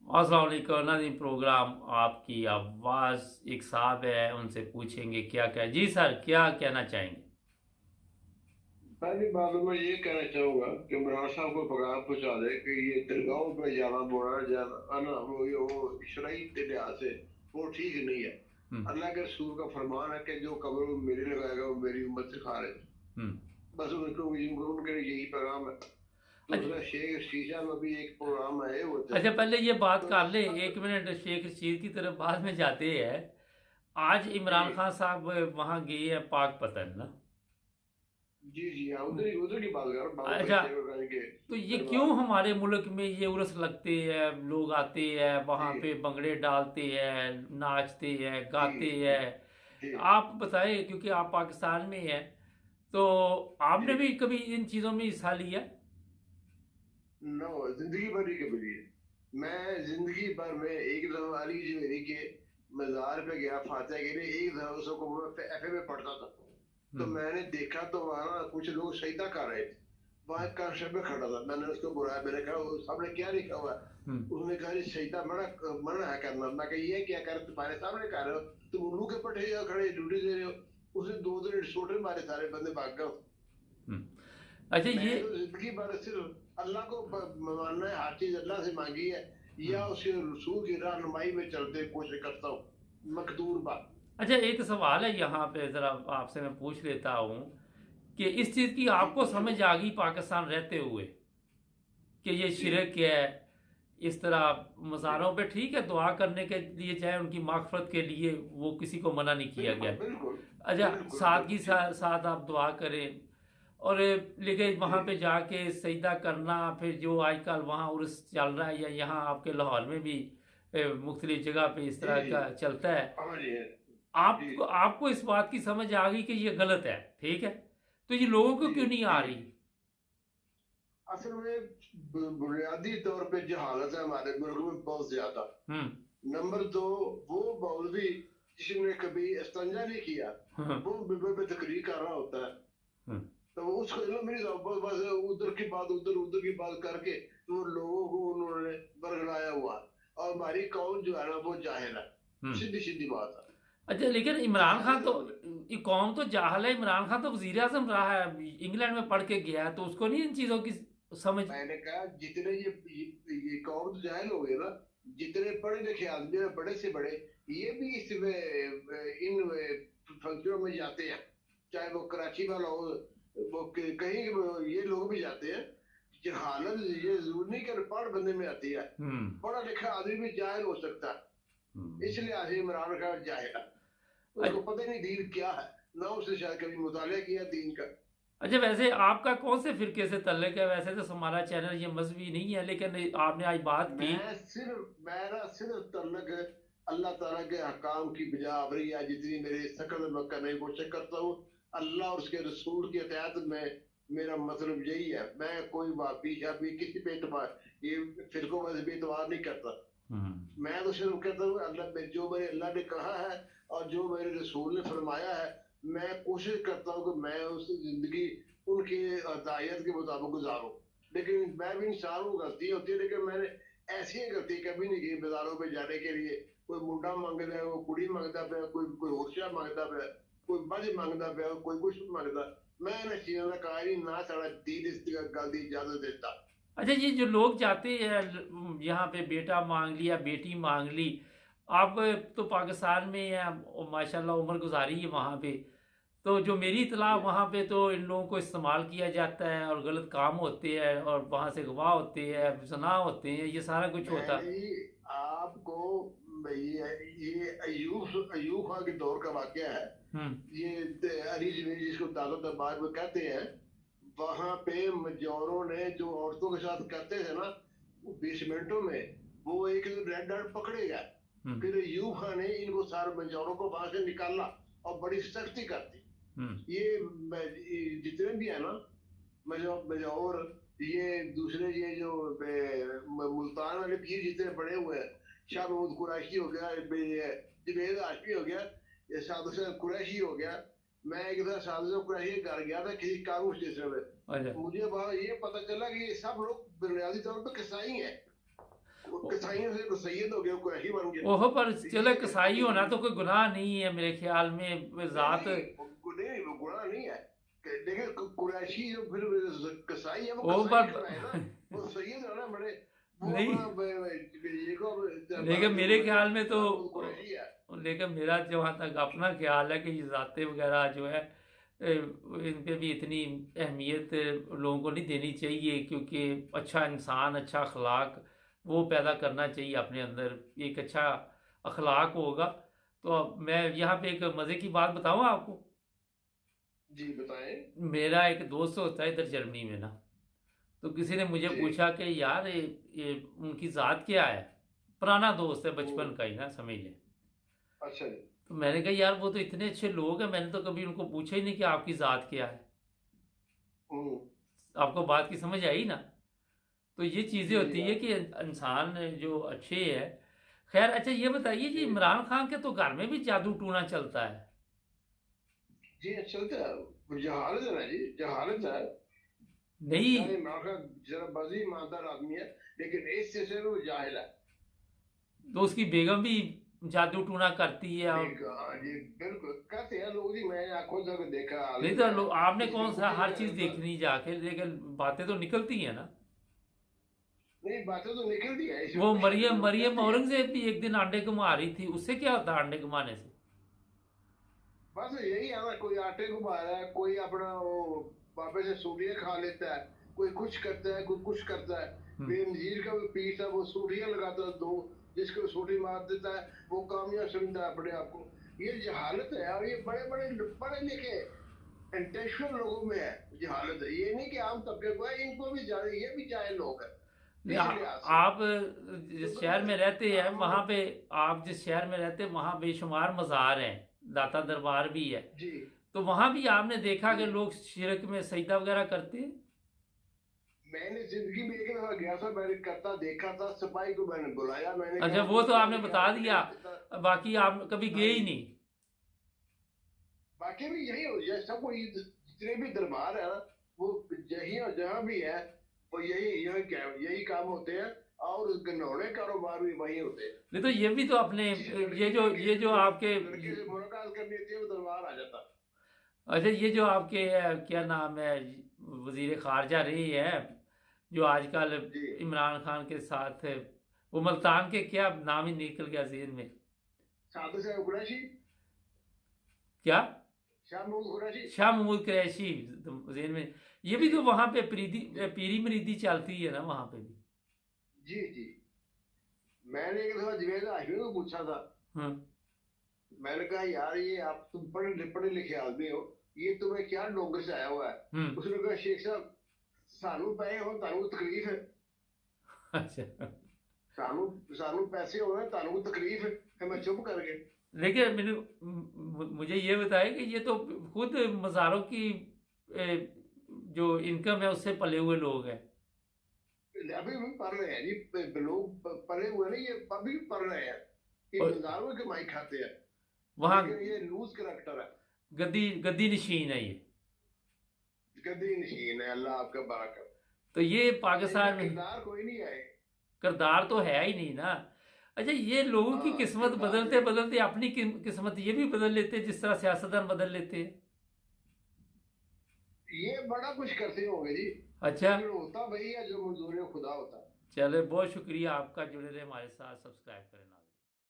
अस्सलाम वालेकुम नाज़रीन। प्रोग्राम आपकी आवाज़ एक साहब है, उनसे पूछेंगे क्या क्या। जी सर, क्या कहना चाहेंगे? पहली बात तो मैं ये कहना चाहूंगा कि इमरान साहब को पैगाम पहुंचा दे कि ये दरगाहों पे जाना बोना जाना आना वो शरई लिहाज से वो ठीक नहीं है। हम्म। अल्लाह के रसूल का फरमान है कि जो कब्र में मेरी लगाएगा वो मेरी उम्मत से खारिज। हम्म। बस उनके लिए यही पैगाम है। अच्छा। दूसरा शेख शीशा में भी एक प्रोग्राम आए हुए थे। अच्छा, पहले ये बात तो कर ले, इसका एक मिनट। शेख रशीद की तरफ बाद में जाते हैं। आज जी इमरान खान साहब वहाँ गए हैं पाक पतन ना। जी जी हाँ, उधर की बात कर रहा हूँ, बाबा अच्छा, फरीद गंज के तो ये क्यों दरबार में। हमारे मुल्क में ये उर्स लगते हैं, लोग आते हैं वहाँ जी पे भंगड़े डालते हैं, नाचते हैं, जी गाते जी हैं? जी आप बताएं, क्योंकि आप पाकिस्तान में हैं, तो आपने जी। भी कभी इन चीज़ों में हिस्सा लिया? नो, जिंदगी भर ही कबीली है। मैं जिंदगी भर में एक दफा अली जवेरी के मजार पे गया फातिहा के लिए, एक दफा उसको मैं एफए में पढ़ता था। तो हम्म। मैंने देखा तो वहां ना कुछ लोग सजदा कर रहे थे। वहां एक कांस्टेबल खड़ा था, मैंने उसको बुलाया, मैंने कहा "वो सामने क्या लिखा हुआ है?" हम्म। उसने कहा "जी, सजदा मना मना है करना।" मैं कहा "ये क्या कर तुम्हारे सामने कर रहे हो, तुम उल्लू के पट्टे खड़े ड्यूटी दे रहे हो।" उसने दो दिन छोटे मारे, सारे बंदे भाग गए। हम्म। अच्छा, मैं ये तो जिंदगी भर सिर्फ अल्लाह को मानना है, हर चीज अल्लाह से मांगी है या हम्म। उसके रसूल की रहनुमाई में चलते कोशिश करता हूँ मकदूर बात। अच्छा, एक सवाल है यहाँ पे, ज़रा आपसे मैं पूछ लेता हूँ कि इस चीज़ की जी आपको पूछो। समझ आ गई पाकिस्तान रहते हुए कि ये जी शिरक है? इस तरह जी मज़ारों पे ठीक है, दुआ करने के लिए चाहे उनकी मागफरत के लिए, वो किसी को मना नहीं किया गया। बिल्कुल बिल्कुल अच्छा, बिल्कुल सादगी बिल्कुल जी साथ आप दुआ करें, और लेकिन जी वहाँ पे जाके सजदा करना, फिर जो आजकल वहाँ उर्स चल रहा है, या यहाँ आपके लाहौर में भी मुख्तलिफ जगह पे इस जी तरह जी। का चलता है। हाँ जी है। जी आपको आपको इस बात की समझ आ गई कि ये गलत है, ठीक है, तो ये लोगों को जी क्यों नहीं आ जी। रही? असल में बुनियादी तौर पे जहालत है हमारे मुल्क में बहुत ज्यादा। हम्म। नंबर दो, वो मौलवी जिसने कभी इस्तेंजा नहीं किया, हम्म। वो मिंबर पे तकरीर कर रहा होता है। हम्म। तो उसको ना मेरी बस बस उधर की बात उधर उधर की बात करके तो लोगों को उन्होंने बरगलाया हुआ है। और हमारी कौम जो है ना वो जाहिल है। हम्म। सीधी सीधी बात है। अच्छा, लेकिन इमरान खान तो, जहालत। ये कौम तो जाहल है। इमरान खान तो वजीर आजम रहा है, इंग्लैंड में पढ़ के गया है, तो उसको नहीं इन चीज़ों की समझ? मैंने कहा जितने ये कौम तो जाहिल हो गए ना। जितने पढ़े लिखे आदमी हैं, बड़े से बड़े, ये भी इसमें इन फंक्शनों में जाते हैं। चाहे वो कराची वाला हो, वो कहीं ये लोग भी जाते हैं। जहालत ये जरूर नहीं कि पढ़ बंदे में आती है। हम्म। पढ़ा लिखा आदमी भी जाहिल हो सकता है। हम्म। इसलिए आज इमरान खान जाहिल है। उसको अच्छा। पता ही नहीं दीन क्या है, ना उसने शायद कभी मुताला किया दीन का। अच्छा, वैसे आपका कौन से फिरके से तल्लुक है? वैसे तो हमारा चैनल ये मजहबी नहीं है, लेकिन आपने आज बात की। मेरा सिर्फ तल्लक अल्लाह ताला के हकाम की बजावरी है, जितनी मेरे सकल में करने की कोशिश करता हूँ। अल्लाह और उसके रसूल की अतायत में मेरा मतलब यही है। मैं कोई वापी शापी किसी पे एतबार, ये फिरकों में भी एतबार नहीं करता। हम्म। मैं तो सिर्फ कहता हूँ अल्लाह जो मेरे अल्लाह ने कहा है और जो मेरे रसूल ने फरमाया है, मैं कोशिश करता हूँ कि मैं उस जिंदगी उनकी हदायत के मुताबिक गुजारूं। लेकिन मैं भी इंसान हूँ, गलती होती है, लेकिन मैंने ऐसी गलती कभी नहीं की बाजारों पे जाने के लिए कोई मुंडा मांगता है, वो कुड़ी मांगता पे, कोई कोई होशिया मांगता पे, कोई बज मांगता पे, कोई कुछ मांगता। मैं इन चीजों का कहा नहीं, ना सारा दीन इस गल की इजाजत देता। अच्छा, ये जो लोग जाते हैं यहाँ पे, बेटा मांग लिया, बेटी मांग ली, आप तो पाकिस्तान में हैं और माशाल्लाह उम्र गुजारी है वहाँ पे, तो जो मेरी इतला, जी वहाँ पे तो इन लोगों को इस्तेमाल किया जाता है और गलत काम होते हैं, और वहाँ से गवाह होते हैं, जना होते हैं, ये सारा कुछ होता मैंने है। ही आपको ये अयूब अयूब खान के दौर का वाकया है। हम्म। ये अली जमीर जिसको दादा दरबार में कहते हैं, वहां पे मजौरों ने जो औरतों के साथ करते थे ना, वो 20 मिनटों में वो एक रेड डॉट पकड़े गए। हम्म। फिर अयूब खान ने इनको सारे मजौरों को वहां से निकाला और बड़ी सख्ती कर दी। हम्म। ये जितने भी है ना मजौर, ये दूसरे ये जो मुल्तान वाले पीर जितने बड़े हुए हैं, शाह महमूद कुरैशी हो गया, जुबैद हाशमी हो गया, ये साद हुसैन कुरैशी हो गया। मैं एक दफा साद हुसैन कुरैशी के घर गया था किसी कानून स्टेशन अच्छा। में। मुझे वहां ये पता चला कि ये सब लोग बुनियादी तौर पर कसाई हैं। वो कसाईयों से तो सैयद हो गया, कोई ऐसी बन गया। ओहो, पर चलो ये कसाई होना तो कोई गुनाह नहीं है मेरे ख्याल में, ज़ात। नहीं, वो गुनाह नहीं है। देखिए कुरैशी जो फिर कसाई है, वो ओ कसाई पर कहलाए ना, वो सैयद है ना बड़े, वो नहीं, अपना ये को लेकिन मेरे ख्याल में तो, कुरैशी है। लेकिन मेरा जहाँ तक अपना ख्याल है कि ये ज़ातें वगैरह जो है इन पे भी इतनी अहमियत लोगों को नहीं देनी चाहिए, क्योंकि अच्छा इंसान, अच्छा अखलाक वो पैदा करना चाहिए अपने अंदर। एक अच्छा अखलाक होगा तो। अब मैं यहाँ पे एक मज़े की बात बताऊँ आपको। जी बताएं। मेरा एक दोस्त होता है इधर जर्मनी में ना, तो किसी ने मुझे जी। पूछा कि यार ये उनकी ज़ात क्या है। पुराना दोस्त है, हम्म, बचपन का ही ना, समझ लें। अच्छा जी। तो मैंने कहा यार वो तो इतने अच्छे लोग हैं, मैंने तो कभी उनको पूछा ही नहीं कि आपकी ज़ात क्या है। हम्म, आपको बात की समझ आई ना। तो ये चीज़ें जी होती है कि इंसान जो अच्छे है। खैर, अच्छा ये बताइए कि जी इमरान खान के तो घर में भी जादू टूना चलता है। जी, चलता है। वो जहालत है ना जी, जहालत है। नहीं, चाहे इमरान खान जरा बजी ईमानदार आदमी है, लेकिन इस सिलसिले में वो जाहिल है। तो उसकी बेगम भी जादू टूना करती है। और हाँ जी, बिल्कुल कहते हैं लोग जी, मैंने आंखों से देखा, नहीं हालित तो है। आपने इसकी कौन सा खुद ही हर चीज़ देखनी जाके, लेकिन बातें तो निकलती हैं ना। नहीं, बातें तो निकलती है, इसमें वो कोई शक नहीं, मरियम लोग मरियम कहते हैं। औरंगजेब भी एक दिन अंडे घुमा रही थी, उससे क्या होता है अंडे घुमाने से। बस यही है ना, कोई आटे को पा रहा है, कोई अपना वो बाबे से सूढ़ियाँ खा लेता है, कोई कुछ करता है, कोई कुछ करता है। हम्म। बेनजीर का भी पीस है, वो सूढ़ियाँ लगाता है दो, जिसको सूढ़ी मार देता है वो कामयाब समझता है अपने आप को। ये जहालत है, और ये बड़े बड़े पढ़े लिखे इंटेलेक्चुअल लोगों में है जहालत है। ये नहीं कि आम तबके को है, इनको भी जाने, ये भी जाहिल लोग है नहीं, इस लिहाज से। आप तो जिस शहर मतलब में रहते हैं हम वहाँ पे, आप जिस शहर में रहते हैं वहाँ बेशुमार मज़ार हैं, दाता दरबार भी है। जी तो वहाँ भी आपने देखा जी, कि लोग शिरक में सजदा वगैरह करते हैं। मैंने जिंदगी में एक दफा गया था, मैंने करता देखा था, सिपाही को मैंने बुलाया, मैंने अच्छा, कहा वो तो क्या आपने क्या बता बेटे दिया, बाकी आप कभी हाँ गए ही जी। नहीं। बाकी भी यही हो जाए, सब कोई जितने भी दरबार है ना, वो यही जहाँ भी है, वो यही यही यही काम होते हैं, और गनौने कारोबार भी वही होते हैं। नहीं तो ये भी तो अपने, जिस ये जो आपके, लड़के से मुलाकात करनी होती है, वो दरबार आ जाता। अच्छा ये जो आपके क्या नाम है, वजीर खारजा रही है जो आजकल जी, इमरान खान के साथ है, वो मुल्तान के, क्या नाम ही निकल गया जेहन में। साधु से कुरैशी, क्या, शाह महमूद कुरैशी। शाह महमूद कुरैशी जेहन में। ये भी जी तो वहाँ पे जी पीरी मरीदी चलती है ना वहाँ पे भी। जी जी, मैंने एक दफा जुनैद हाशमी को पूछा था, हम्म। मैंने कहा यार ये आप तुम पढ़े पढ़े लिखे आदमी हो, ये तुम्हें क्या डोंगर से आया हुआ है। हम्म। उसने कहा शेख साहब, सानू पे हो तानू तकलीफ है, अच्छा, सानू सानू पैसे हो रहे तानू तकलीफ है। फिर मैं चुप कर गया। लेकिन मुझे ये बताया कि ये तो खुद मज़ारों की ए, जो इनकम है उससे पले हुए लोग हैं। अभी भी पढ़ रहे हैं जी, लोग पढ़े हुए नहीं, ये अभी भी पढ़ रहे हैं, ये और मजारों की कमाई खाते हैं। वहाँ लेकिन ये लूज करैक्टर है, गद्दी गद्दी नशीन है ये। गद्दी नशीन है, अल्लाह आपका भला करे। तो ये इनका पाकिस्तान में किरदार कोई नहीं है। किरदार तो है ही नहीं ना। अच्छा, ये लोगों की हाँ किस्मत किरदार बदलते नहीं। बदलते अपनी किस्मत ये भी बदल लेते हैं, जिस तरह सियासतदान बदल लेते हैं। ये बड़ा कुछ करते होंगे जी, अच्छा, लेकिन होता वही है जो मंजूर खुदा होता है। चले, बहुत शुक्रिया आपका, जुड़े रहे हमारे साथ, सब्सक्राइब करें ना।